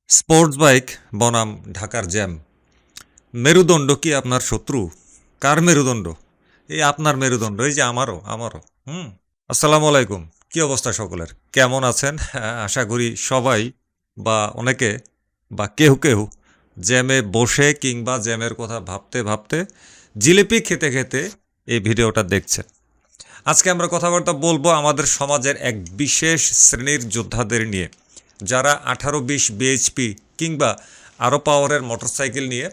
Sports bike বনাম ঢাকার jam. মেরুদণ্ড কি আপনার শত্রু? কার মেরুদণ্ড? এই আপনার মেরুদণ্ড, এই যে আমারও। আসসালামু আলাইকুম। কি অবস্থা সকলের? কেমন আছেন? আশা করি সবাই বা অনেকে বা কেউ কেউ জ্যামে বসে কিংবা জ্যামের কথা ভাবতে ভাবতে জিলিপি খেতে খেতে এই ভিডিওটা দেখছেন। আজকে আমরা কথাবার্তা বলবো আমাদের সমাজের এক বিশেষ শ্রেণীর যোদ্ধাদের নিয়ে, যারা 18-20 বিএইচপি কিংবা আরও পাওয়ারের মোটরসাইকেল নিয়ে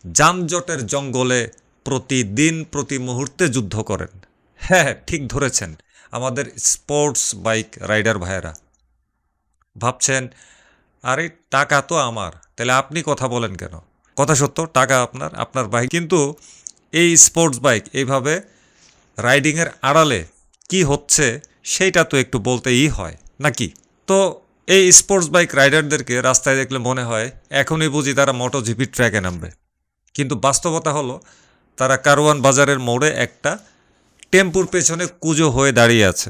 যানজটের জঙ্গলে প্রতিদিন প্রতি মুহূর্তে যুদ্ধ করেন। হ্যাঁ, ঠিক ধরেছেন, আমাদের স্পোর্টস বাইক রাইডার ভাইয়েরা। ভাবছেন, আরে টাকা তো আমার, তাহলে আপনি কথা বলেন কেন? কথা সত্য, টাকা আপনার বাইক, কিন্তু এই স্পোর্টস বাইক এইভাবে রাইডিংয়ের আড়ালে কি হচ্ছে সেইটা তো একটু বলতেই হয় নাকি? তো এই স্পোর্টস বাইক রাইডারদেরকে রাস্তায় দেখলে মনে হয় এখনই বুঝি তারা মোটোজিপি ট্র্যাকে নামবে, কিন্তু বাস্তবতা হলো তারা কারওয়ান বাজারের মোড়ে একটা টেম্পুর পেছনে কুজো হয়ে দাঁড়িয়ে আছে।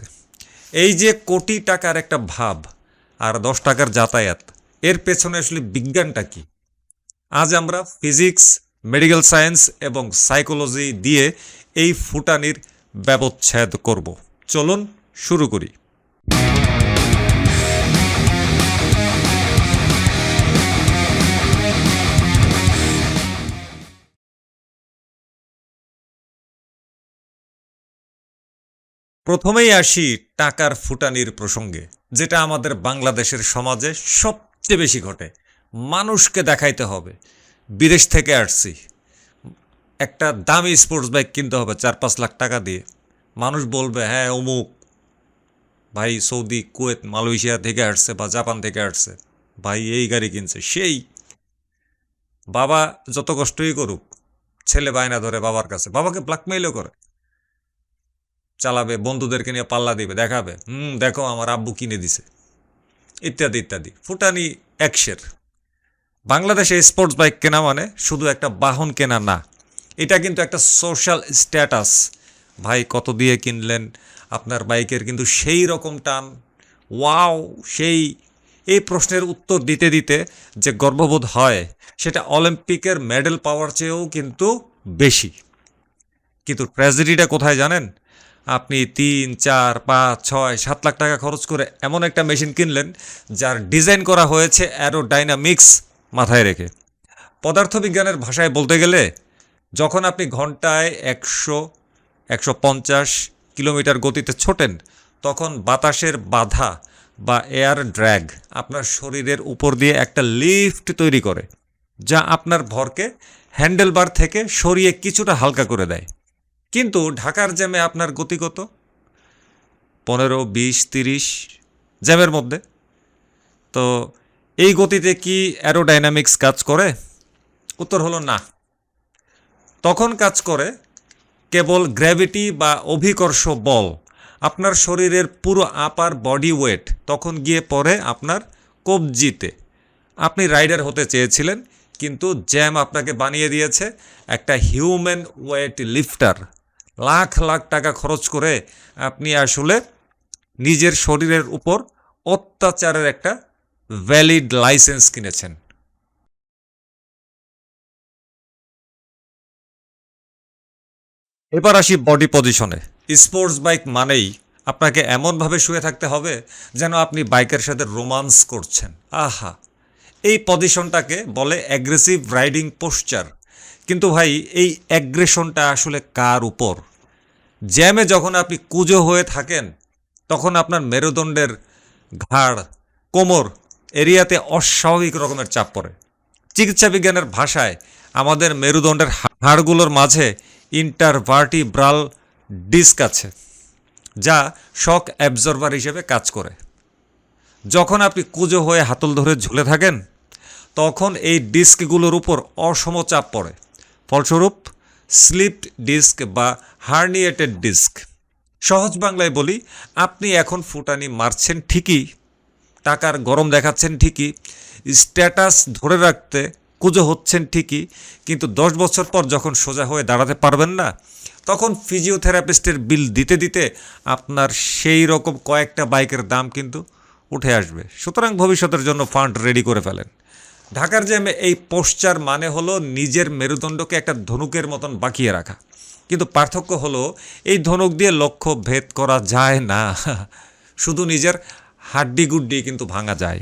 এই যে কোটি টাকার একটা ভাব আর 10 টাকার যাতায়াত, এর পেছনে আসলে বিজ্ঞানটা কি? আজ আমরা ফিজিক্স, মেডিকেল সায়েন্স এবং সাইকোলজি দিয়ে এই ফুটানির ব্যবচ্ছেদ করব। চলুন শুরু করি। প্রথমেই আসি টাকার ফুটানির প্রসঙ্গে, যেটা আমাদের বাংলাদেশের সমাজে সবচেয়ে বেশি ঘটে। মানুষকে দেখাইতে হবে বিদেশ থেকে আসছি, একটা দামি স্পোর্টস বাইক কিনতে হবে 4-5 লাখ টাকা দিয়ে। মানুষ বলবে, হ্যাঁ অমুক ভাই সৌদি, কুয়েত, মালয়েশিয়া থেকে আসছে বা জাপান থেকে আসছে, ভাই এই গাড়ি কিনছে। সেই বাবা যত কষ্টই করুক, ছেলে বায়না ধরে বাবার কাছে, বাবাকে ব্ল্যাকমেইলও করে, চালাবে, বন্ধুদেরকে নিয়ে পাল্লা দিবে, দেখাবে, দেখো আমার আব্বু কিনে দিছে, ইত্যাদি ইত্যাদি। ফুটানি একশের। বাংলাদেশে স্পোর্টস বাইক কেনা মানে শুধু একটা বাহন কেনা না, এটা কিন্তু একটা সোশ্যাল স্ট্যাটাস। ভাই কত দিয়ে কিনলেন আপনার বাইকের? কিন্তু সেই রকম টান, ওয়াও সেই, এই প্রশ্নের উত্তর দিতে দিতে যে গর্ববোধ হয়, সেটা অলিম্পিকের মেডেল পাওয়ার চেয়েও কিন্তু বেশি। কিন্তু ট্র্যাজেডিটা কোথায় জানেন? আপনি 3, 4, 5, 6, 7 লাখ টাকা খরচ করে এমন একটা মেশিন কিনলেন যার ডিজাইন করা হয়েছে অ্যারোডাইনামিক্স মাথায় রেখে। পদার্থবিজ্ঞানের ভাষায় বলতে গেলে, যখন আপনি ঘন্টায় 100-150 কিলোমিটার গতিতে ছোটেন, তখন বাতাসের বাধা বা এয়ার ড্র্যাগ আপনার শরীরের উপর দিয়ে একটা লিফট তৈরি করে, যা আপনার ভরকে হ্যান্ডেলবার থেকে সরিয়ে কিছুটা হালকা করে দেয়। কিন্তু ঢাকার জ্যামে আপনার গতি কত? 15, 20, 30 জ্যামের মধ্যে। তো এই গতিতে কি অ্যারোডাইনামিক্স কাজ করে? উত্তর হলো না। তখন কাজ করে কেবল গ্র্যাভিটি বা অভিকর্ষ বল। আপনার শরীরের পুরো আপার বডি ওয়েট তখন গিয়ে পড়ে আপনার কবজিতে। আপনি রাইডার হতে চেয়েছিলেন, কিন্তু জ্যাম আপনাকে বানিয়ে দিয়েছে একটা হিউম্যান ওয়েট লিফটার। লাখ লাখ টাকা খরচ করে আপনি আসলে নিজের শরীরের উপর অত্যাচারের একটা ভ্যালিড লাইসেন্স কিনেছেন। এবার আসি বডি পজিশনে। স্পোর্টস বাইক মানেই আপনাকে এমনভাবে শুয়ে থাকতে হবে যেন আপনি বাইকের সাথে রোমান্স করছেন। আহা, এই পজিশনটাকে বলে অ্যাগ্রেসিভ রাইডিং পোশ্চার। কিন্তু ভাই, এই অ্যাগ্রেশনটা আসলে কার উপর? জ্যামে যখন আপনি কুঁজো হয়ে থাকেন, তখন আপনার মেরুদণ্ডের ঘাড়, কোমর এরিয়াতে অস্বাভাবিক রকমের চাপ পড়ে। চিকিৎসা বিজ্ঞানের ভাষায় আমাদের মেরুদণ্ডের হাড়গুলোর মাঝে ইন্টারভার্টিব্রাল ডিস্ক আছে, যা শক অ্যাবজর্ভার হিসেবে কাজ করে। যখন আপনি কুঁজো হয়ে হাতল ধরে ঝুলে থাকেন, তখন এই ডিস্কগুলোর উপর অসম চাপ পড়ে। ফলস্বরূপ স্লিপড ডিস্ক বা হার্নিয়েটেড ডিস্ক। সহজ বাংলায় বলি, আপনি এখন ফুটানি মারছেন ঠিকই, টাকার গরম দেখাচ্ছেন ঠিকই, স্ট্যাটাস ধরে রাখতে কুঁজো হচ্ছেন ঠিকই, কিন্তু 10 বছর পর যখন সোজা হয়ে দাঁড়াতে পারবেন না, তখন ফিজিওথেরাপিস্টের বিল দিতে দিতে আপনার সেই রকম কয়েকটা বাইকের দাম কিন্তু উঠে আসবে। সুতরাং ভবিষ্যতের জন্য ফান্ড রেডি করে ফেলেন। ঢাকার জ্যামে এই পোশ্চার মানে হলো নিজের মেরুদণ্ডকে একটা ধনুকের মতন বাঁকিয়ে রাখা, কিন্তু পার্থক্য হলো এই ধনুক দিয়ে লক্ষ্য ভেদ করা যায় না, শুধু নিজের হাড্ডি গুড্ডি কিন্তু ভাঙা যায়।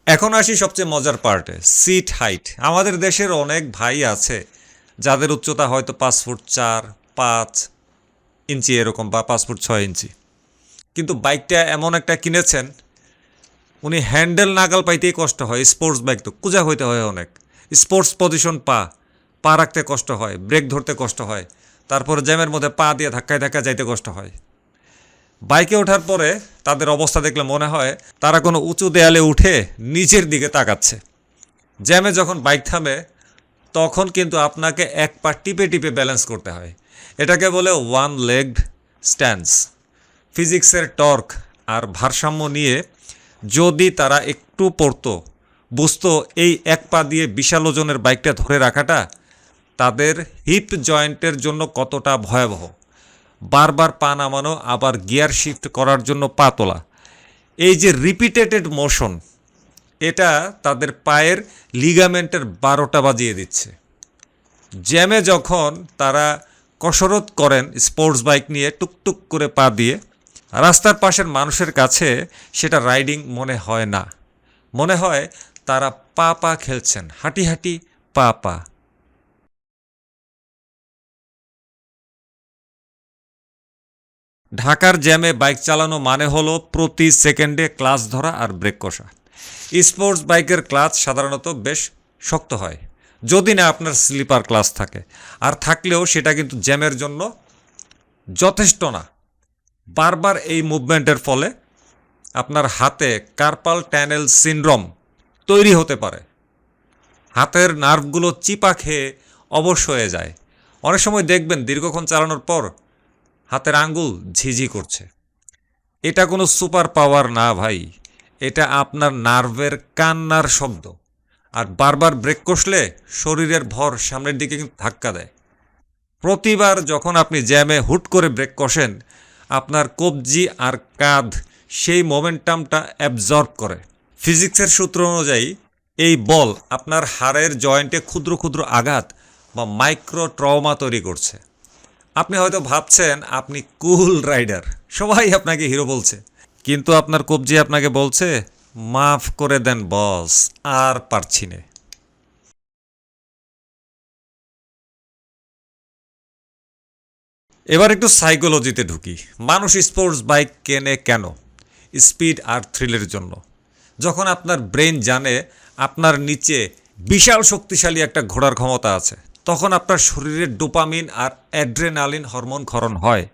এখন আসি সবচেয়ে মজার পার্টে, সিট হাইট। আমাদের দেশের অনেক ভাই আছে যাদের উচ্চতা হয়তো 5 ফুট 4, 5 ইঞ্চি এরকম, বা 5 ফুট 6 ইঞ্চি, কিন্তু বাইকটা এমন একটা কিনেছেন উনি হ্যান্ডেল নাগাল পাইতেই কষ্ট হয়। স্পোর্টস বাইক তো কুজা হইতে হয় অনেক, স্পোর্টস পজিশন পা রাখতে কষ্ট হয়, ব্রেক ধরতে কষ্ট হয়, তারপরে জ্যামের মধ্যে পা দিয়ে ধাক্কায় ধাক্কায় যাইতে কষ্ট হয়। বাইকে ওঠার পরে তাদের অবস্থা দেখলে মনে হয় তারা কোনো উঁচু দেয়ালে উঠে নিচের দিকে তাকাচ্ছে। জ্যামে যখন বাইক থামে তখন কিন্তু আপনাকে এক পা টিপে টিপে ব্যালেন্স করতে হয়। এটাকে বলে ওয়ান লেগড স্ট্যান্স। ফিজিক্সের টর্ক আর ভারসাম্য নিয়ে যদি তারা একটু পড়তো, বুঝতো এই এক পা দিয়ে বিশাল ওজনের বাইকটা ধরে রাখাটা তাদের হিপ জয়েন্টের জন্য কতটা ভয়াবহ। বারবার পা নামানো, আবার গিয়ার শিফট করার জন্য পা তোলা, এই যে রিপিটেটেড মোশন, এটা তাদের পায়ের লিগামেন্টের 12টা বাজিয়ে দিচ্ছে। জ্যামে যখন তারা কসরত করেন স্পোর্টস বাইক নিয়ে টুকটুক করে পা দিয়ে, রাস্তার পাশের মানুষের কাছে সেটা রাইডিং মনে হয় না, মনে হয় তারা পা খেলছেন, হাঁটি হাঁটি পা। ঢাকার জ্যামে বাইক চালানো মানে হলো প্রতি সেকেন্ডে ক্লাচ ধরা আর ব্রেক কষা। স্পোর্টস বাইকের ক্লাচ সাধারণত বেশ শক্ত হয়, যদি না আপনার স্লিপার ক্লাচ থাকে, আর থাকলেও সেটা কিন্তু জ্যামের জন্য যথেষ্ট না। বারবার এই মুভমেন্টের ফলে আপনার হাতে কার্পাল টানেল সিনড্রোম তৈরি হতে পারে, হাতের নার্ভগুলো চিপা খেয়ে অবশ হয়ে যায়। অনেক সময় দেখবেন দীর্ঘক্ষণ চালানোর পর হাতের আঙ্গুল ঝিঝি করছে। এটা কোনো সুপার পাওয়ার না ভাই, এটা আপনার নার্ভের কান্নার শব্দ। আর বারবার ব্রেক কষলে শরীরের ভর সামনের দিকে কিন্তু ধাক্কা দেয়। প্রতিবার যখন আপনি জ্যামে হুট করে ব্রেক কষেন, আপনার কবজি আর কাঁধ সেই মোমেন্টামটা অ্যাবজর্ব করে। ফিজিক্সের সূত্র অনুযায়ী এই বল আপনার হাড়ের জয়েন্টে ক্ষুদ্র ক্ষুদ্র আঘাত বা মাইক্রো ট্রমা তৈরি করছে। আপনি হয়তো ভাবছেন আপনি কুল রাইডার, সবাই আপনাকে হিরো বলছে, কিন্তু আপনার কবজি আপনাকে বলছে মাফ করে দেন বস, আর পারছি না। এবার একটু সাইকোলজিতে ঢুকি। মানুষ স্পোর্টস বাইক কেনে কেন? স্পিড আর থ্রিলের জন্য। যখন আপনার ব্রেন জানে আপনার নিচে বিশাল শক্তিশালী একটা ঘোড়ার ক্ষমতা আছে, তখন আপনার শরীরে ডোপামিন আর অ্যাড্রেনালিন হরমোন ক্ষরণ হয়।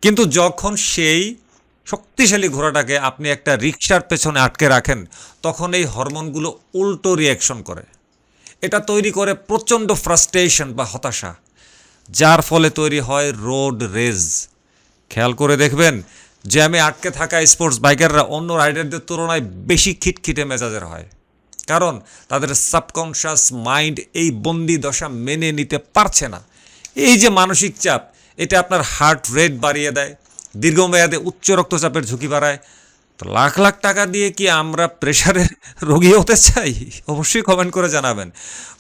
কিন্তু যখন সেই শক্তিশালী ঘোড়াটাকে আপনি একটা রিকশার পেছনে আটকে রাখেন, তখন এই হরমোনগুলো উল্টো রিয়াকশন করে। এটা তৈরি করে প্রচণ্ড ফ্রাস্ট্রেশন বা হতাশা, যার ফলে তৈরি হয় রোড রেজ। খেয়াল করে দেখবেন জ্যামে আটকে থাকা স্পোর্টস বাইকাররা অন্য রাইডারদের তুলনায় বেশি খিটখিটে মেজাজের হয়, কারণ তাদের সাবকনশাস মাইন্ড এই বন্দি দশা মেনে নিতে পারছে না। এই যে মানসিক চাপ, এটা আপনার হার্ট রেট বাড়িয়ে দেয়, দীর্ঘমেয়াদে উচ্চ রক্তচাপের ঝুঁকি বাড়ায়। তো লাখ লাখ টাকা দিয়ে কি আমরা প্রেশারের রোগী হতে চাই? অবশ্যই কমেন্ট করে জানাবেন।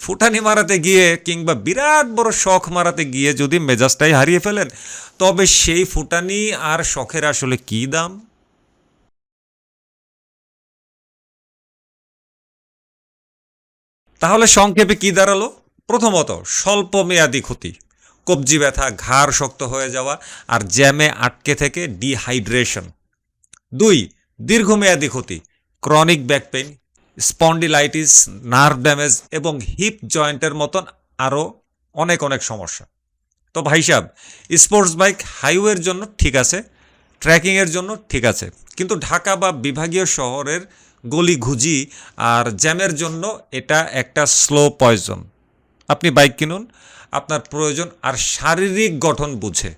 ফুটানি মারাতে গিয়ে কিংবা বিরাট বড় শখ মারাতে গিয়ে যদি মেজাজটাই হারিয়ে ফেলেন, তবে সেই ফুটানি আর শখের আসলে কী দাম? তাহলে সংক্ষেপে কি দাঁড়ালো? প্রথমত, স্বল্প মেয়াদি ক্ষতি, কবজি ব্যথা, ঘাড় শক্ত হয়ে যাওয়া আর জ্যামে আটকে থেকে ডিহাইড্রেশন। 2, দীর্ঘমেয়াদী ক্ষতি, chronic back pain, spondylitis, nerve damage এবং হিপ জয়েন্টের মতন আরও অনেক অনেক সমস্যা। তো ভাই সাহেব, স্পোর্টস বাইক হাইওয়ের জন্য ঠিক আছে, ট্রেকিংয়ের জন্য ঠিক আছে, কিন্তু ঢাকা বা বিভাগীয় শহরের গলি ঘুজি আর জ্যামের জন্য এটা একটা স্লো পয়জন। আপনি বাইক কিনুন আপনার প্রয়োজন আর শারীরিক গঠন বুঝে,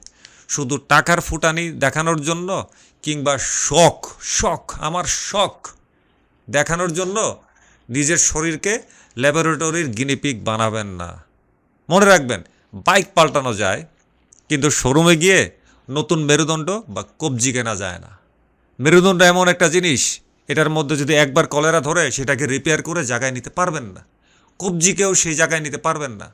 শুধু টাকার ফুটানি দেখানোর জন্য কিংবা শখ শখ আমার শখ দেখানোর জন্য নিজের শরীরকে ল্যাবরেটরির গিনিপিগ বানাবেন না। মনে রাখবেন, বাইক পাল্টানো যায় কিন্তু শোরুমে গিয়ে নতুন মেরুদণ্ড বা কবজি কেনা যায় না। মেরুদণ্ড এমন একটা জিনিস, এটার মধ্যে যদি একবার কলেরা ধরে সেটাকে রিপেয়ার করে জায়গায় নিতে পারবেন না। কবজিকেও সেই জায়গায় নিতে পারবেন না।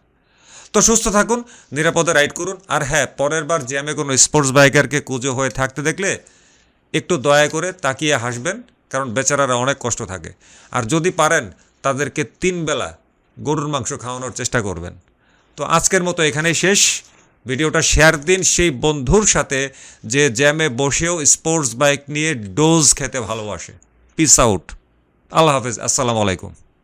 তো সুস্থ থাকুন, নিরাপদে রাইড করুন। আর হ্যাঁ, পরের বার জ্যামে কোনো স্পোর্টস বাইকারকে কুঁজো হয়ে থাকতে দেখলে একটু দয়া করে তাকিয়ে হাসবেন, কারণ বেচারারা অনেক কষ্ট থাকে। আর যদি পারেন তাদেরকে 3 বেলা গরুর মাংস খাওয়ানোর চেষ্টা করবেন। তো আজকের মতো এখানেই শেষ। ভিডিওটা শেয়ার দিন সেই বন্ধুর সাথে যে জ্যামে বসেও স্পোর্টস বাইক নিয়ে ডোজ খেতে ভালোবাসে। Piece out. আল্লাহ হাফেজ। আসসালামু আলাইকুম।